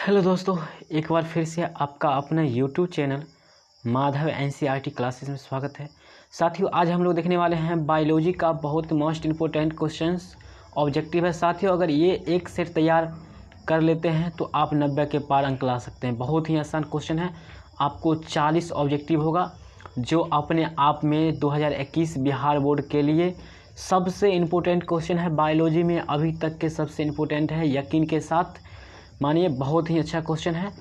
Hello दोस्तों, एक बार फिर से आपका अपना YouTube channel Madhav NCERT classes में स्वागत है। साथियों, आज हम लोग देखने वाले हैं बायोलॉजी का बहुत मोस्ट इम्पोर्टेंट क्वेश्चंस ऑब्जेक्टिव है। साथियों, अगर ये एक सेट तैयार कर लेते हैं तो आप 90 के पार अंक ला सकते हैं। बहुत ही आसान क्वेश्चन है। आपको 40 ऑब्जेक्टिव होगा, जो अपने आप में 2021 बिहार बोर्ड के लिए सबसे इम्पोर्टेंट क्वेश्चन है। बायोलॉजी में अभी तक के सबसे इम्पोर्टेंट है, यकीन के साथ मानिए। बहुत ही अच्छा क्वेश्चन है।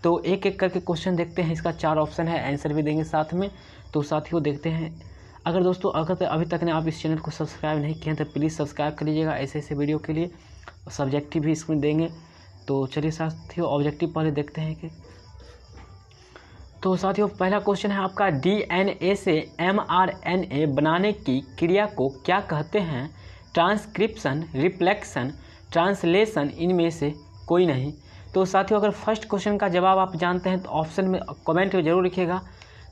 तो एक एक करके क्वेश्चन देखते हैं। इसका 4 ऑप्शन है, आंसर भी देंगे साथ में। तो साथियों देखते हैं। अगर दोस्तों अभी तक ने आप इस चैनल को सब्सक्राइब नहीं किए हैं तो प्लीज़ सब्सक्राइब कर लीजिएगा ऐसे ऐसे वीडियो के लिए। सब्जेक्टिव भी इसमें देंगे। तो चलिए साथियों, ऑब्जेक्टिव पहले देखते हैं कि तो साथियों पहला क्वेश्चन है आपका, DNA से mRNA बनाने की क्रिया को क्या कहते हैं? ट्रांसक्रिप्शन, रिप्लेक्शन, ट्रांसलेशन, इनमें से कोई नहीं। तो साथियों, अगर फर्स्ट क्वेश्चन का जवाब आप जानते हैं तो ऑप्शन में कमेंट में ज़रूर लिखिएगा।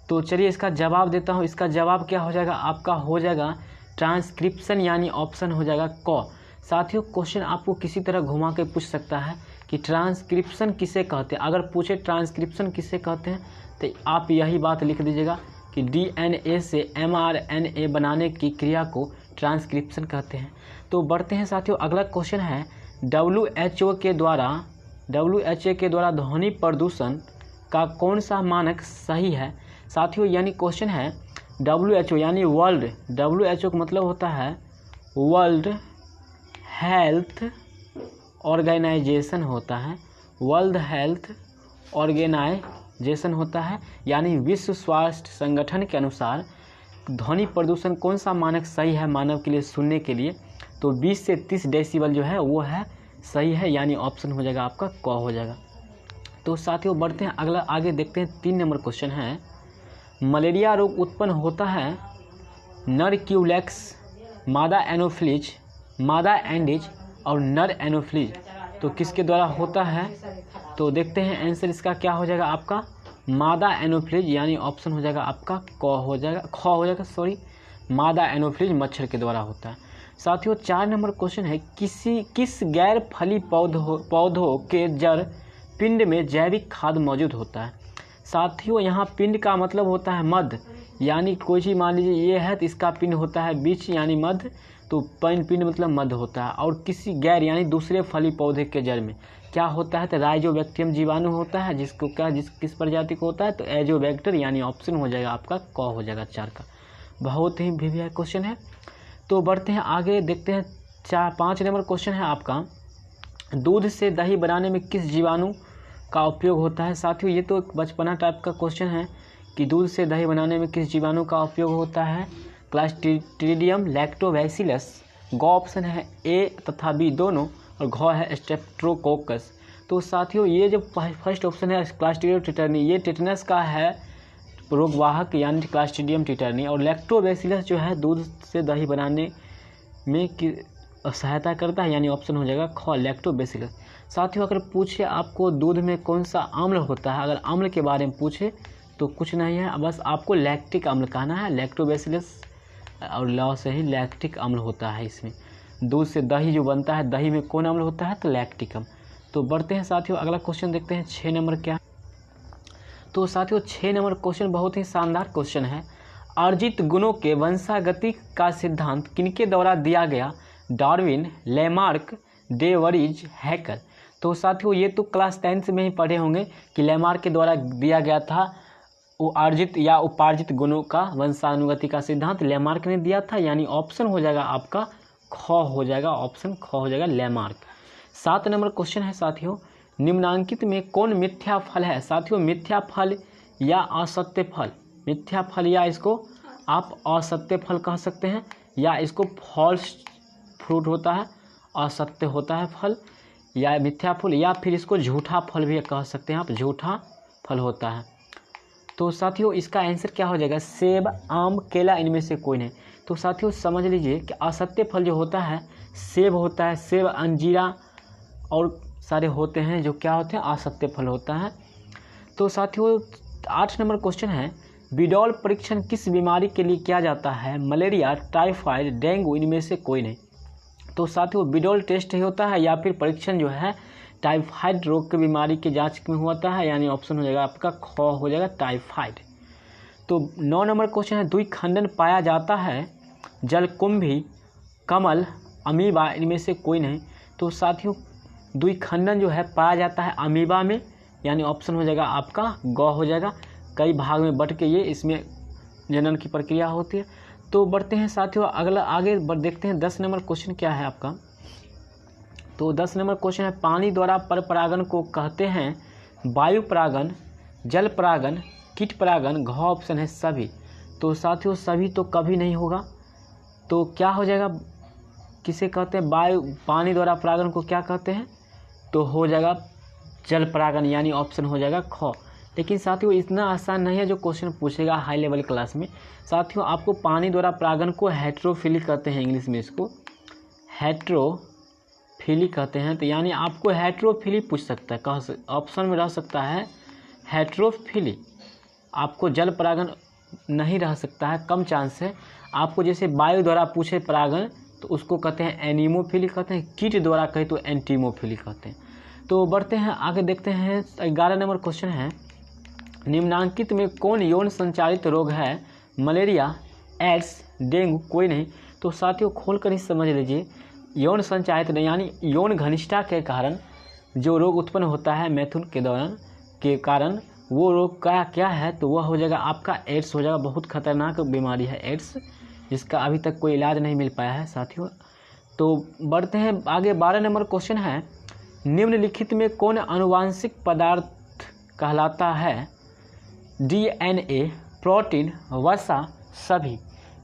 तो चलिए इसका जवाब देता हूँ। इसका जवाब क्या हो जाएगा? आपका हो जाएगा ट्रांसक्रिप्शन, यानी ऑप्शन हो जाएगा क। साथियों, क्वेश्चन आपको किसी तरह घुमा के पूछ सकता है कि ट्रांसक्रिप्शन किसे कहते हैं। अगर पूछे ट्रांसक्रिप्शन किसे कहते हैं तो आप यही बात लिख दीजिएगा कि DNA से mRNA बनाने की क्रिया को ट्रांसक्रिप्शन कहते हैं। तो बढ़ते हैं साथियों, अगला क्वेश्चन है, WHO के द्वारा ध्वनि प्रदूषण का कौन सा मानक सही है? साथियों, यानी क्वेश्चन है WHO यानी वर्ल्ड, WHO का मतलब होता है वर्ल्ड हेल्थ ऑर्गेनाइजेशन होता है। वर्ल्ड हेल्थ ऑर्गेनाइजेशन होता है, यानी विश्व स्वास्थ्य संगठन के अनुसार ध्वनि प्रदूषण कौन सा मानक सही है मानव के लिए सुनने के लिए? तो 20 से 30 डेसिबल जो है वो है सही है, यानी ऑप्शन हो जाएगा आपका क हो जाएगा। तो साथियों बढ़ते हैं अगला, आगे देखते हैं। 3 नंबर क्वेश्चन है, मलेरिया रोग उत्पन्न होता है नर क्यूलेक्स, मादा एनोफ्लिज, मादा एंडिज और नर एनोफ्लिज। तो किसके द्वारा होता है? तो देखते हैं आंसर इसका क्या हो जाएगा आपका मादा एनोफ्लिज, यानी ऑप्शन हो जाएगा आपका क हो जाएगा, ख हो जाएगा मादा एनोफ्लिज मच्छर के द्वारा होता है। साथियों 4 नंबर क्वेश्चन है, किस गैर फली पौधों के जड़ पिंड में जैविक खाद मौजूद होता है? साथियों यहाँ पिंड का मतलब होता है मध्य, यानी कोई चीज़ मान लीजिए ये है तो इसका पिंड होता है बीच यानी मध्य। तो पिंड मतलब मध्य होता है। और किसी गैर यानी दूसरे फली पौधे के जड़ में क्या होता है? तो राइजोबैक्टीरियम जीवाणु होता है, जिसको क्या किस प्रजाति को होता है? तो एजोबैक्टर, यानी ऑप्शन हो जाएगा आपका क हो जाएगा 4 का। बहुत ही भिविया क्वेश्चन है। तो बढ़ते हैं आगे, देखते हैं 5 नंबर क्वेश्चन है आपका, दूध से दही बनाने में किस जीवाणु का उपयोग होता है? साथियों ये तो एक बचपना टाइप का क्वेश्चन है कि दूध से दही बनाने में किस जीवाणु का उपयोग होता है? Clostridium lactobacillus. ग ऑप्शन है ए तथा बी दोनों, और घ है स्ट्रेप्टोकोकस। तो साथियों ये जो फर्स्ट ऑप्शन है क्लस्ट्रीडियम टिटर्नी, ये टिटनस का है रोगवाहक, यानी क्लस्ट्रीडियम टिटर्नी। और लैक्टोबैसिलस जो है दूध से दही बनाने में की सहायता करता है, यानी ऑप्शन हो जाएगा ख लैक्टोबैसिलस। साथियों अगर पूछे आपको दूध में कौन सा अम्ल होता है, अगर अम्ल के बारे में पूछे तो कुछ नहीं है, बस आपको लैक्टिक अम्ल कहना है। लैक्टोबैसिलस और लॉ से ही लैक्टिक अम्ल होता है। इसमें दूध से दही जो बनता है, दही में कौन अम्ल होता है? तो लैक्टिक अम्ल। तो बढ़ते हैं साथियों, अगला क्वेश्चन देखते हैं 6 नंबर क्या। तो साथियों 6 नंबर क्वेश्चन बहुत ही शानदार क्वेश्चन है, अर्जित गुणों के वंशागति का सिद्धांत किनके द्वारा दिया गया? Darwin, Lamarck, day worries, hacker. तो साथियों ये तो क्लास 10th में ही पढ़े होंगे कि लेमार्क के द्वारा दिया गया था वो अर्जित या उपार्जित गुणों का वंशानुगति का सिद्धांत लेमार्क ने दिया था, यानी ऑप्शन हो जाएगा आपका ख हो जाएगा, ऑप्शन ख हो जाएगा लेमार्क। 7 नंबर क्वेश्चन है साथियों, निम्नांकित में कौन मिथ्या फल है? साथियों मिथ्या फल या असत्य फल, मिथ्या फल या इसको आप असत्य फल कह सकते हैं, या इसको फॉल्स फ्रूट होता है, असत्य होता है फल, या मिथ्या फल, या फिर इसको झूठा फल भी कह सकते हैं आप, झूठा फल होता है। तो साथियों इसका आंसर क्या हो जाएगा? सेब, आम, केला, इनमें से कोई नहीं। तो साथियों समझ लीजिए कि असत्य फल जो होता है सेब होता है, सेब, अंजीरा और सारे होते हैं जो क्या होते हैं? असत्य फल होता है। तो साथियों 8 नंबर क्वेश्चन है, बिडॉल परीक्षण किस बीमारी के लिए किया जाता है? मलेरिया, टाइफाइड, डेंगू, इनमें से कोई नहीं। तो साथियों बिडॉल टेस्ट ही होता है या फिर परीक्षण जो है टाइफाइड रोग की बीमारी की जांच में होता है, यानी ऑप्शन हो जाएगा आपका ख हो जाएगा टाइफाइड। तो 9 नंबर क्वेश्चन है, द्विखंडन पाया जाता है जलकुंभी, कमल, अमीबा, इनमें से कोई नहीं। तो साथियों द्विखंडन जो है पाया जाता है अमीबा में, यानी ऑप्शन हो जाएगा आपका ग हो जाएगा। कई भाग में बट के ये इसमें जनन की प्रक्रिया होती है। तो बढ़ते हैं साथियों अगला आगे देखते हैं 10 नंबर क्वेश्चन क्या है आपका। तो 10 नंबर क्वेश्चन है, पानी द्वारा पर परागन को कहते हैं वायु परागन, जल परागन, कीट परागन, घ ऑप्शन है सभी। तो साथियों सभी तो कभी नहीं होगा, तो क्या हो जाएगा, किसे कहते हैं वायु पानी द्वारा परागन को क्या कहते हैं, तो हो जाएगा जल परागन, यानी ऑप्शन हो जाएगा ख। लेकिन साथियों इतना आसान नहीं है जो क्वेश्चन पूछेगा हाई लेवल क्लास में। साथियों आपको पानी द्वारा परागन को हेट्रोफिली कहते हैं, इंग्लिश में इसको हेट्रोफिली कहते हैं। तो यानी आपको हेट्रोफिली पूछ सकता है, ऑप्शन में रह सकता है हेट्रोफिली। आपको जल परागन नहीं रह सकता है, कम चांस है। आपको जैसे वायु द्वारा पूछे परागन तो उसको कहते हैं एनीमोफिली कहते हैं, कीट द्वारा कहे तो एंटीमोफिली कहते हैं। तो बढ़ते हैं आगे देखते हैं 11 नंबर क्वेश्चन है, निम्नांकित में कौन यौन संचालित रोग है, मलेरिया, एड्स, डेंगू, कोई नहीं। तो साथियों खोल कर ही समझ लीजिए, यौन संचालित यानी यौन घनिष्ठता के कारण जो रोग उत्पन्न होता है मैथुन के दौरान के कारण, वो रोग का क्या है, तो वह हो जाएगा आपका एड्स हो जाएगा। बहुत खतरनाक बीमारी है एड्स, जिसका अभी तक कोई इलाज नहीं मिल पाया है साथियों। तो बढ़ते हैं आगे 12 नंबर क्वेश्चन है, निम्नलिखित में कौन आनुवांशिक पदार्थ कहलाता है, डीएनए, प्रोटीन, वसा, सभी।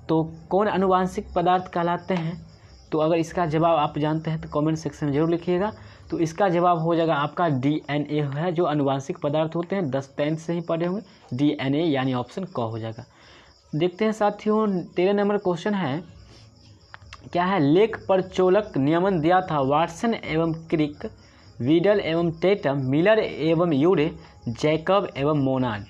तो कौन आनुवांशिक पदार्थ कहलाते हैं, तो अगर इसका जवाब आप जानते हैं तो कमेंट सेक्शन में जरूर लिखिएगा। तो इसका जवाब हो जाएगा आपका डीएनए है, जो आनुवांशिक पदार्थ होते हैं 10th से ही पढ़े होंगे, डीएनए यानी ऑप्शन क हो जाएगा। देखते हैं साथियों 13 नंबर क्वेश्चन है, क्या है, लेख पर चोलक नियमन दिया था वाटसन एवं क्रिक, वीडल एवं टेटम, मिलर एवं यूरे, जैकब एवं मोनार्ड।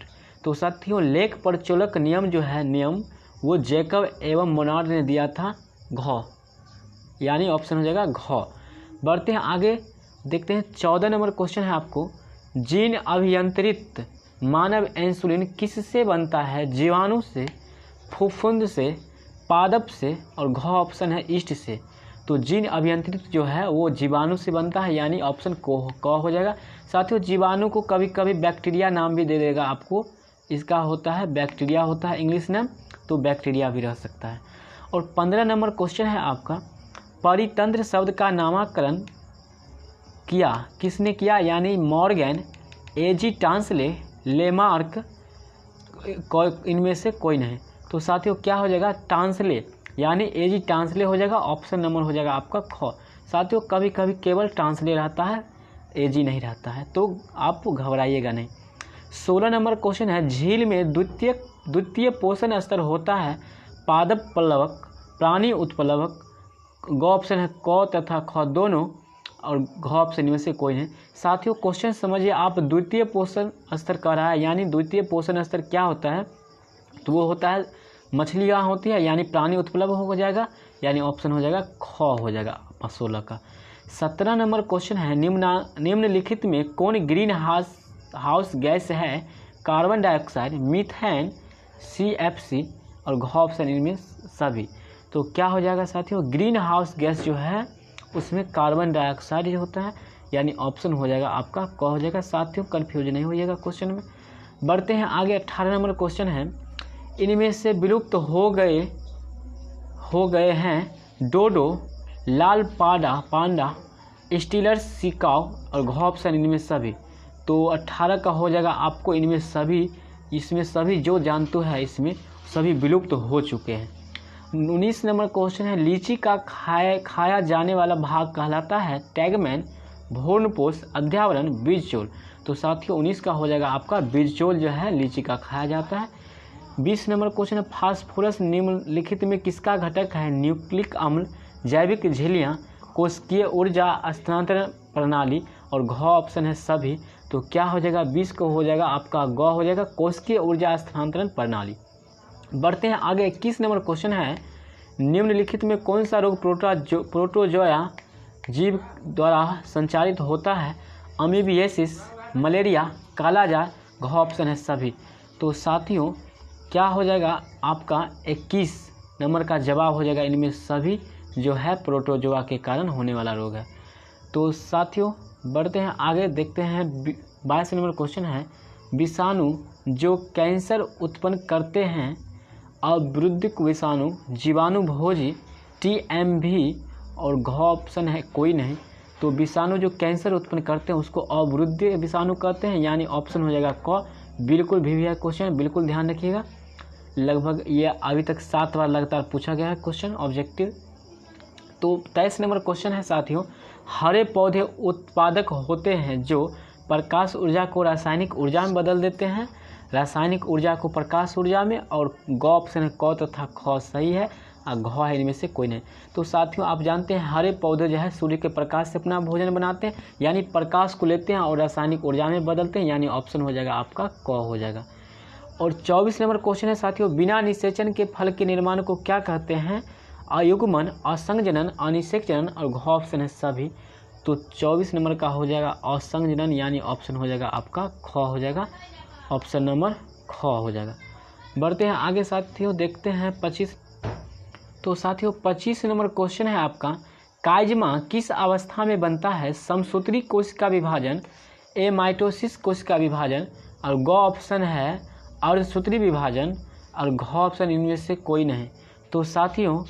तो साथियों लेख पर चोलक नियम जो है नियम वो जैकब एवं मोनार्ड ने दिया था, घ यानी ऑप्शन हो जाएगा घ। बढ़ते हैं आगे देखते हैं 14 नंबर क्वेश्चन है आपको, जीन अभियंत्रित मानव इंसुलिन किससे बनता है, जीवाणु से, फफूंद से, पादप से, और घ ऑप्शन है ईस्ट से। तो जीन अभियंत्रित जो है वो जीवाणु से बनता है, यानी ऑप्शन क हो जाएगा। साथियों जीवाणु को कभी कभी बैक्टीरिया नाम भी दे देगा आपको, इसका होता है बैक्टीरिया होता है इंग्लिश नाम, तो बैक्टीरिया भी रह सकता है। और 15 नंबर क्वेश्चन है आपका, परितंत्र शब्द का नामकरण किया किसने किया, यानी मॉर्गन, एजी टांसले, लेमार्क, इनमें से कोई नहीं। तो साथियों क्या हो जाएगा, टांसले यानी एजी टांसले हो जाएगा, ऑप्शन नंबर हो जाएगा आपका ख। साथियों कभी कभी केवल टांसले रहता है, एजी नहीं रहता है, तो आप घबराइएगा नहीं। 16 नंबर क्वेश्चन है, झील में द्वितीय पोषण स्तर होता है पादप प्लवक, प्राणी उत्प्लवक, ग ऑप्शन है क तथा ख दोनों, और घ ऑप्शन में से कोई नहीं। साथियों क्वेश्चन समझिए, आप द्वितीय पोषण स्तर कह रहा है, यानी द्वितीय पोषण स्तर क्या होता है, तो वो होता है मछलियाँ होती है, यानी प्राणी उत्प्लव हो जाएगा, यानी ऑप्शन हो जाएगा ख हो जाएगा 16 का। 17 नंबर क्वेश्चन है, निम्नलिखित में कौन ग्रीन हाउस गैस है, कार्बन डाइऑक्साइड, मीथेन, CFC, और घ ऑप्शन इनमें सभी। तो क्या हो जाएगा साथियों, ग्रीन हाउस गैस जो है उसमें कार्बन डाइऑक्साइड होता है, यानी ऑप्शन हो जाएगा आपका क हो जाएगा। साथियों कन्फ्यूज नहीं होइएगा क्वेश्चन में। बढ़ते हैं आगे 18 नंबर क्वेश्चन है, इनमें से विलुप्त हो गए हैं डोडो, लाल पांडा, स्टीलर सिकाव, और घ ऑप्शन इनमें सभी। तो 18 का हो जाएगा आपको इनमें सभी, इसमें सभी जो जानते हैं इसमें सभी विलुप्त हो चुके हैं। 19 नंबर क्वेश्चन है, लीची का खाया जाने वाला भाग कहलाता है टैगमैन, भ्रूणपोष, अध्यावरण, बीजचोल। तो साथियों 19 का हो जाएगा आपका बीजचोल जो है लीची का खाया जाता है। 20 नंबर क्वेश्चन है, फास्फोरस निम्नलिखित में किसका घटक है, न्यूक्लिक अम्ल, जैविक झिल्लियाँ, कोशिकीय ऊर्जा स्थानांतरण प्रणाली, और घ ऑप्शन है सभी। तो क्या हो जाएगा 20 को हो जाएगा आपका ग हो जाएगा, कोशिकीय ऊर्जा स्थानांतरण प्रणाली। बढ़ते हैं आगे 21 नंबर क्वेश्चन है, निम्नलिखित में कौन सा रोग प्रोटोजोआ जीव द्वारा संचालित होता है, अमीबियासिस, मलेरिया, कालाजार, घ ऑप्शन है सभी। तो साथियों क्या हो जाएगा आपका 21 नंबर का जवाब हो जाएगा इनमें सभी जो है प्रोटोजोआ के कारण होने वाला रोग है। तो साथियों बढ़ते हैं आगे, देखते हैं 22 नंबर क्वेश्चन है, विषाणु जो कैंसर उत्पन्न करते हैं अवृद्धिक विषाणु, जीवाणु भोजी, TMV और घ ऑप्शन है कोई नहीं। तो विषाणु जो कैंसर उत्पन्न करते हैं उसको अवृद्धि विषाणु कहते हैं, यानी ऑप्शन हो जाएगा क। बिल्कुल भी है क्वेश्चन, बिल्कुल ध्यान रखिएगा। लगभग ये अभी तक 7 बार लगातार पूछा गया है क्वेश्चन ऑब्जेक्टिव। तो 23 नंबर क्वेश्चन है साथियों, हरे पौधे उत्पादक होते हैं जो प्रकाश ऊर्जा को रासायनिक ऊर्जा में बदल देते हैं, रासायनिक ऊर्जा को प्रकाश ऊर्जा में, और ग ऑप्शन है क तथा ख सही है, और घ है इनमें से कोई नहीं। तो साथियों आप जानते हैं हरे पौधे जो है सूर्य के प्रकाश से अपना भोजन बनाते हैं, यानी प्रकाश को लेते हैं और रासायनिक ऊर्जा में बदलते हैं, यानी ऑप्शन हो जाएगा आपका क हो जाएगा। और 24 नंबर क्वेश्चन है साथियों, बिना निषेचन के फल के निर्माण को क्या कहते हैं? अयुग्मन, असंजनन, अनिषेचन और घ ऑप्शन है सभी। तो 24 नंबर का हो जाएगा असंजनन, यानी ऑप्शन हो जाएगा आपका ख हो जाएगा, ऑप्शन नंबर ख हो जाएगा। बढ़ते हैं आगे साथियों, देखते हैं 25। तो साथियों 25 नंबर क्वेश्चन है आपका, काइजमा किस अवस्था में बनता है? समसूत्री कोश का विभाजन, ए माइटोसिस कोश का विभाजन, और ग ऑप्शन है अर्धसूत्री विभाजन, और घ ऑप्शन इनमें से कोई नहीं। तो साथियों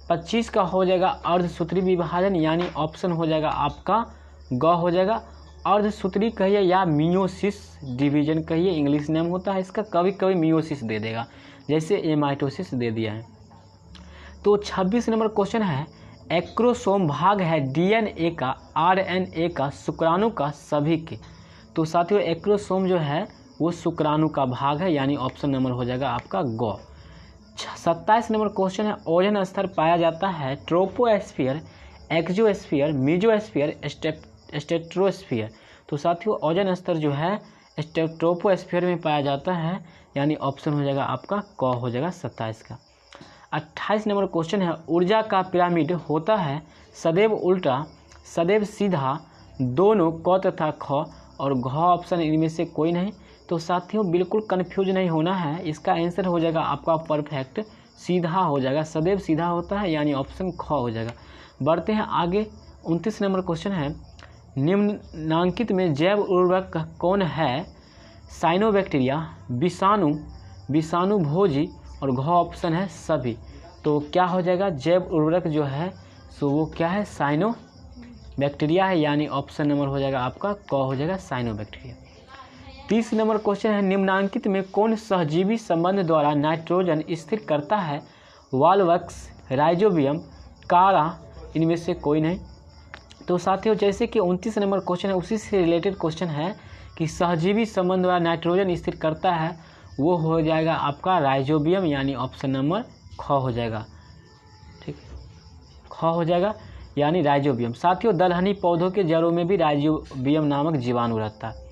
25 का हो जाएगा अर्धसूत्री विभाजन, यानी ऑप्शन हो जाएगा आपका ग हो जाएगा। अर्धसूत्री कहिए या मियोसिस डिवीजन कहिए, इंग्लिश नेम होता है इसका, कभी कभी मियोसिस दे देगा, जैसे एमाइटोसिस दे दिया है। तो 26 नंबर क्वेश्चन है, एक्रोसोम भाग है DNA का, RNA का, शुक्राणु का, सभी के। तो साथियों एक्रोसोम जो है वो शुक्राणु का भाग है, यानी ऑप्शन नंबर हो जाएगा आपका ग। 27 नंबर क्वेश्चन है, ओजोन स्तर पाया जाता है ट्रोपोस्फीयर, एक्सोस्फीयर, मेसोस्फीयर, स्ट्रेटोस्फीयर। तो साथियों ओजोन स्तर जो है ट्रोपोस्फीयर में पाया जाता है, यानी ऑप्शन हो जाएगा आपका क हो जाएगा 27 का। 28 नंबर क्वेश्चन है, ऊर्जा का पिरामिड होता है सदैव उल्टा, सदैव सीधा, दोनों क तथा ख, और घ ऑप्शन इनमें से कोई नहीं। तो साथियों बिल्कुल कंफ्यूज नहीं होना है, इसका आंसर हो जाएगा आपका परफेक्ट सीधा हो जाएगा, सदैव सीधा होता है, यानी ऑप्शन ख हो जाएगा। बढ़ते हैं आगे, 29 नंबर क्वेश्चन है, निम्नांकित में जैव उर्वरक कौन है? साइनोबैक्टीरिया, विषाणु, विषाणु भोजी, और घ ऑप्शन है सभी। तो क्या हो जाएगा जैव उर्वरक जो है सो वो क्या है? साइनो बैक्टीरिया है, यानी ऑप्शन नंबर हो जाएगा आपका क हो जाएगा साइनोबैक्टीरिया। 30 नंबर क्वेश्चन है, निम्नांकित में कौन सहजीवी संबंध द्वारा नाइट्रोजन स्थिर करता है? वाल्वक्स, राइजोबियम, कारा, इनमें से कोई नहीं। तो साथियों जैसे कि 29 नंबर क्वेश्चन है उसी से रिलेटेड क्वेश्चन है कि सहजीवी संबंध द्वारा नाइट्रोजन स्थिर करता है, वो हो जाएगा आपका राइजोबियम, यानी ऑप्शन नंबर ख हो जाएगा। ठीक, ख हो जाएगा यानी राइजोबियम। साथियों दलहनी पौधों के जड़ों में भी राइजोबियम नामक जीवाणु रहता है।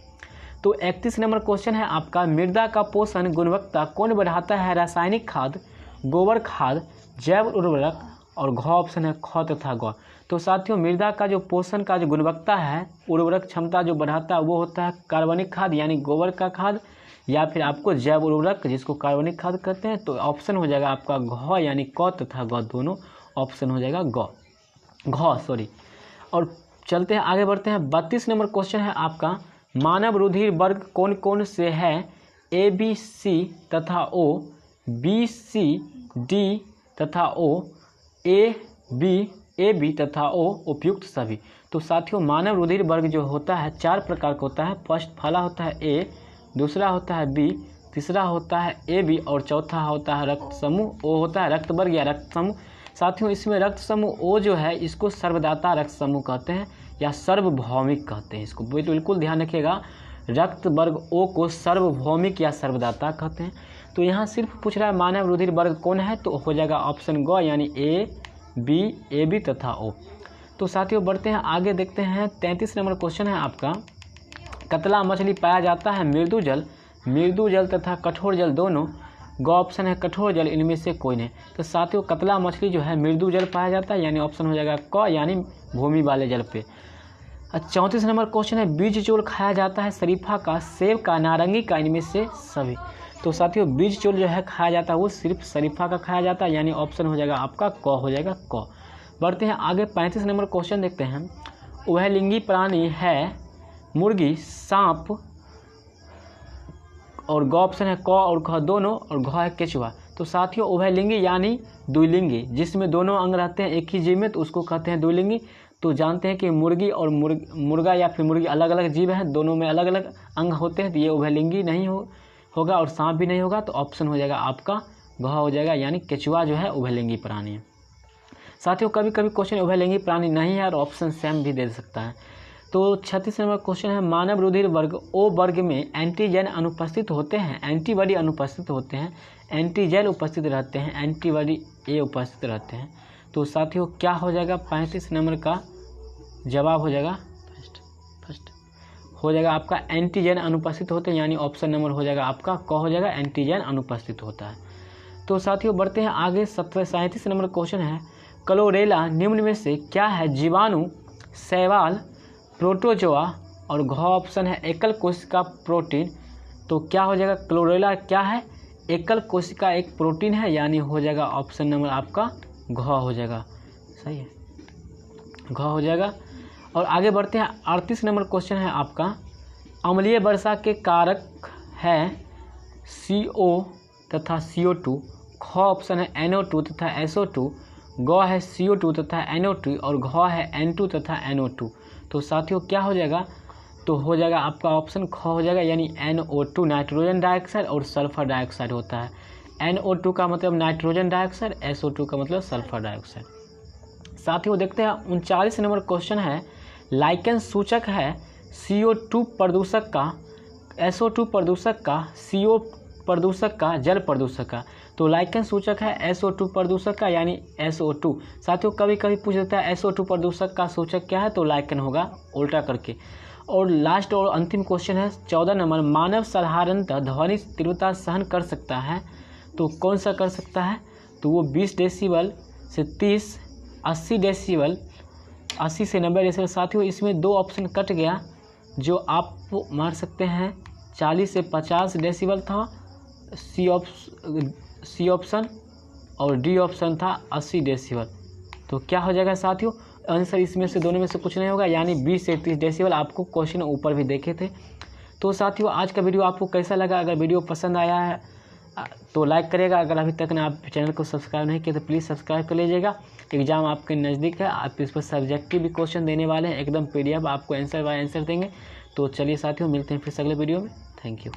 तो 31 नंबर क्वेश्चन है आपका, मृदा का पोषण गुणवत्ता कौन बढ़ाता है? रासायनिक खाद, गोबर खाद, जैव उर्वरक, और घ ऑप्शन है ख तथा ग। तो साथियों मृदा का जो पोषण का जो गुणवत्ता है, उर्वरक क्षमता जो बढ़ाता है वो होता है कार्बनिक खाद, यानी गोबर का खाद, या फिर आपको जैव उर्वरक जिसको कार्बनिक खाद कहते हैं। तो ऑप्शन हो जाएगा आपका घ, यानी क तथा ग दोनों ऑप्शन हो जाएगा घ सॉरी। और चलते हैं आगे बढ़ते हैं, 32 नंबर क्वेश्चन है आपका, मानव रुधिर वर्ग कौन कौन से है? ABC तथा O, BC, D तथा O, AB तथा O, उपयुक्त सभी। तो साथियों मानव रुधिर वर्ग जो होता है 4 प्रकार का होता है। फर्स्ट पहला होता है A, दूसरा होता है B, तीसरा होता है AB, और चौथा होता है रक्त समूह O होता है रक्त वर्ग या रक्त समूह। साथियों इसमें रक्त समूह O जो है इसको सर्वदाता रक्त समूह कहते हैं या सर्वभौमिक कहते हैं, इसको बिल्कुल ध्यान रखिएगा। रक्त वर्ग O को सर्वभौमिक या सर्वदाता कहते हैं। तो यहाँ सिर्फ पूछ रहा है मानव रुधिर वर्ग कौन है, तो हो जाएगा ऑप्शन ग, यानी A, B, AB तथा O। तो साथियों बढ़ते हैं आगे, देखते हैं 33 नंबर क्वेश्चन है आपका, कतला मछली पाया जाता है मृदु जल तथा कठोर जल दोनों, ग ऑप्शन है कठोर जल, इनमें से कोई नहीं। तो साथियों कतला मछली जो है मृदु जल पाया जाता है, यानी ऑप्शन हो जाएगा क, यानी भूमि वाले जल पे। 34 नंबर क्वेश्चन है, बीज चोल खाया जाता है शरीफा का, सेब का, नारंगी का, इनमें से सभी। तो साथियों बीज चोल जो है खाया जाता है वो सिर्फ शरीफा का खाया जाता है, यानी ऑप्शन हो जाएगा आपका क हो जाएगा क। बढ़ते हैं आगे 35 नंबर क्वेश्चन देखते हैं। उभयलिंगी प्राणी है मुर्गी, सांप और ग ऑप्शन है क और ख दोनों, और घ है केचुआ। तो साथियों उभयलिंगी यानी द्विलिंगी, जिसमें दोनों अंग रहते हैं एक ही जीव में, तो उसको कहते हैं द्विलिंगी। तो जानते हैं कि मुर्गी और मुर्गा या फिर मुर्गी अलग अलग जीव हैं, दोनों में अलग अलग अंग होते हैं, तो ये उभयलिंगी नहीं होगा और सांप भी नहीं होगा। तो ऑप्शन हो जाएगा आपका घ हो जाएगा, यानी केचुआ जो है उभयलिंगी प्राणी है। साथियों कभी कभी क्वेश्चन उभयलिंगी प्राणी नहीं है और ऑप्शन सेम भी दे सकता है। तो 36 नंबर क्वेश्चन है, मानव रुधिर वर्ग ओ वर्ग में एंटीजन अनुपस्थित होते हैं, एंटीबॉडी अनुपस्थित होते हैं, एंटीजेन उपस्थित रहते हैं, एंटीबॉडी ए उपस्थित रहते हैं। तो साथियों क्या हो जाएगा 35 नंबर का जवाब हो जाएगा फर्स्ट हो जाएगा आपका एंटीजन अनुपस्थित होते हैं, यानी ऑप्शन नंबर हो जाएगा आपका क हो जाएगा, एंटीजन अनुपस्थित होता है। तो साथियों बढ़ते हैं आगे 37 नंबर क्वेश्चन है, क्लोरेला निम्न में से क्या है, जीवाणु, शैवाल, प्रोटोजोआ, और घ ऑप्शन है एकल कोशिका प्रोटीन। तो क्या हो जाएगा क्लोरेला क्या है, एकल कोशिका एक प्रोटीन है, यानी हो जाएगा ऑप्शन नंबर आपका घ हो जाएगा, सही है घ हो जाएगा। और आगे बढ़ते हैं 38 नंबर क्वेश्चन है आपका, अम्लीय वर्षा के कारक है CO तथा CO2, ख ऑप्शन है NO2 तथा SO2, ग है CO2 तथा NO2 और घ है N2 तथा NO2। तो साथियों क्या हो जाएगा, तो हो जाएगा आपका ऑप्शन ख हो जाएगा, यानी NO2 नाइट्रोजन डाइऑक्साइड और सल्फर डाइऑक्साइड होता है। NO2 का मतलब नाइट्रोजन डाइऑक्साइड, SO2 का मतलब सल्फर डाइऑक्साइड। साथियों देखते हैं 39 नंबर क्वेश्चन है, लाइकेन सूचक है CO2 प्रदूषक का, SO2 प्रदूषक का, CO प्रदूषक का, जल प्रदूषक का। तो लाइकेन सूचक है SO2 प्रदूषक का, यानी SO2। साथियों कभी कभी पूछ देता है SO2 प्रदूषक का सूचक क्या है, तो लाइकेन होगा उल्टा करके। और लास्ट और अंतिम क्वेश्चन है 14 नंबर, मानव साधारणतः ध्वनि तीव्रता सहन कर सकता है, तो कौन सा कर सकता है, तो वो 20 डेसिबल से 30, 80 डेसिबल, 80 से 90 डेसिबल। साथियों इसमें दो ऑप्शन कट गया, जो आप मार सकते हैं 40 से 50 डेसिबल था सी ऑप्शन, और डी ऑप्शन था 80 डेसिबल। तो क्या हो जाएगा साथियों, आंसर इसमें से दोनों में से कुछ नहीं होगा, यानी 20 से 30 डेसिबल आपको क्वेश्चन ऊपर भी देखे थे। तो साथियों आज का वीडियो आपको कैसा लगा, अगर वीडियो पसंद आया है तो लाइक करिएगा, अगर अभी तक ना आप चैनल को सब्सक्राइब नहीं किए तो प्लीज़ सब्सक्राइब कर लीजिएगा। एग्जाम आपके नज़दीक है, आप इस पर सब्जेक्टिव भी क्वेश्चन देने वाले हैं, एकदम PDF आपको आंसर बाय आंसर देंगे। तो चलिए साथियों मिलते हैं फिर अगले वीडियो में, थैंक यू।